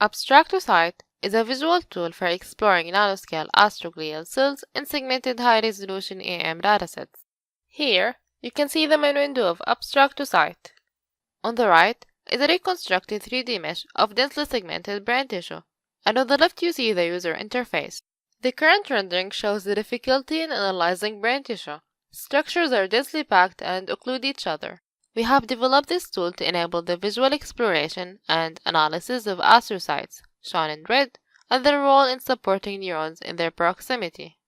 Abstractocyte is a visual tool for exploring nanoscale astroglial cells in segmented high-resolution EM datasets. Here, you can see the main window of Abstractocyte. On the right is a reconstructed 3D mesh of densely segmented brain tissue, and on the left you see the user interface. The current rendering shows the difficulty in analyzing brain tissue. Structures are densely packed and occlude each other. We have developed this tool to enable the visual exploration and analysis of astrocytes, shown in red, and their role in supporting neurons in their proximity.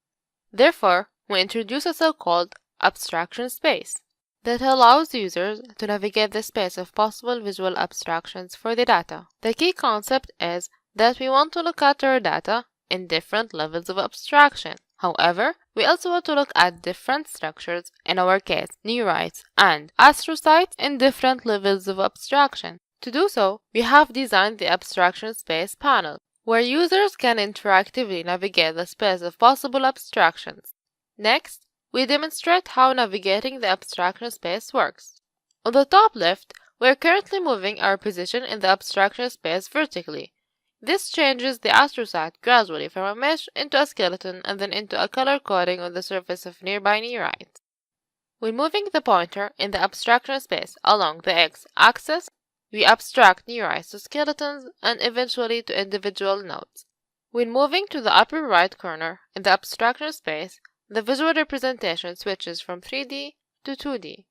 Therefore, we introduce a so-called abstraction space that allows users to navigate the space of possible visual abstractions for the data. The key concept is that we want to look at our data in different levels of abstraction. However, we also want to look at different structures, in our case, neurites and astrocytes, in different levels of abstraction. To do so, we have designed the Abstraction Space panel, where users can interactively navigate the space of possible abstractions. Next, we demonstrate how navigating the abstraction space works. On the top left, we are currently moving our position in the abstraction space vertically. This changes the astrocyte gradually from a mesh into a skeleton and then into a color coding on the surface of nearby neurites. When moving the pointer in the abstraction space along the x-axis, we abstract neurites to skeletons and eventually to individual nodes. When moving to the upper right corner in the abstraction space, the visual representation switches from 3D to 2D.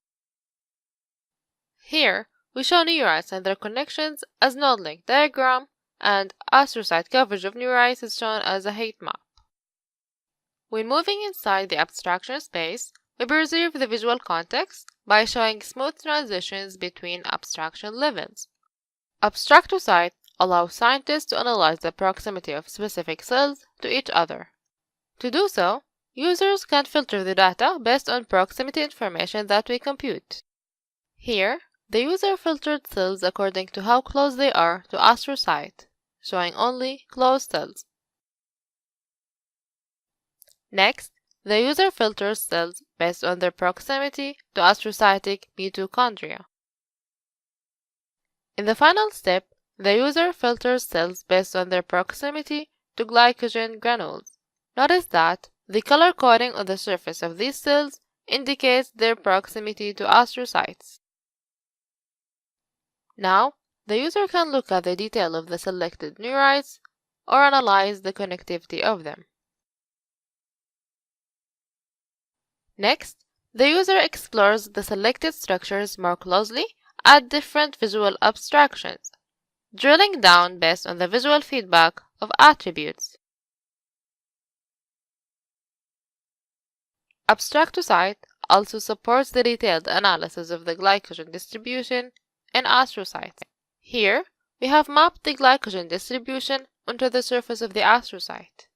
Here, we show neurites and their connections as node-link diagram, and astrocyte coverage of neurites is shown as a heat map. When moving inside the abstraction space, we preserve the visual context by showing smooth transitions between abstraction levels. Abstractocyte allows scientists to analyze the proximity of specific cells to each other. To do so, users can filter the data based on proximity information that we compute. Here, the user filtered cells according to how close they are to astrocyte, showing only close cells. Next, the user filters cells based on their proximity to astrocytic mitochondria. In the final step, the user filters cells based on their proximity to glycogen granules. Notice that the color coding on the surface of these cells indicates their proximity to astrocytes. Now, the user can look at the detail of the selected neurites or analyze the connectivity of them. Next, the user explores the selected structures more closely at different visual abstractions, drilling down based on the visual feedback of attributes. Abstractocyte also supports the detailed analysis of the glycogen distribution in astrocytes. Here, we have mapped the glycogen distribution onto the surface of the astrocyte.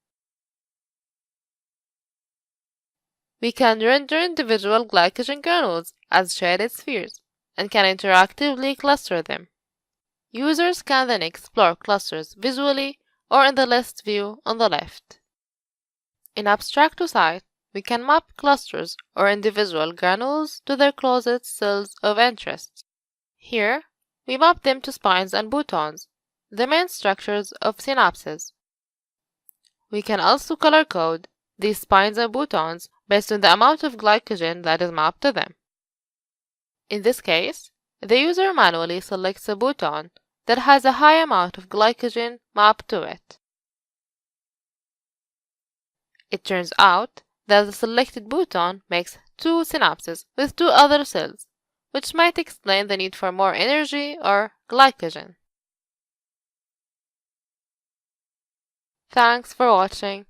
We can render individual glycogen granules as shaded spheres and can interactively cluster them. Users can then explore clusters visually or in the list view on the left. In Abstractocyte, we can map clusters or individual granules to their closest cells of interest. Here, we map them to spines and boutons, the main structures of synapses. We can also color code these spines and boutons based on the amount of glycogen that is mapped to them. In this case, the user manually selects a bouton that has a high amount of glycogen mapped to it. It turns out that the selected bouton makes 2 synapses with 2 other cells, which might explain the need for more energy or glycogen. Thanks for watching.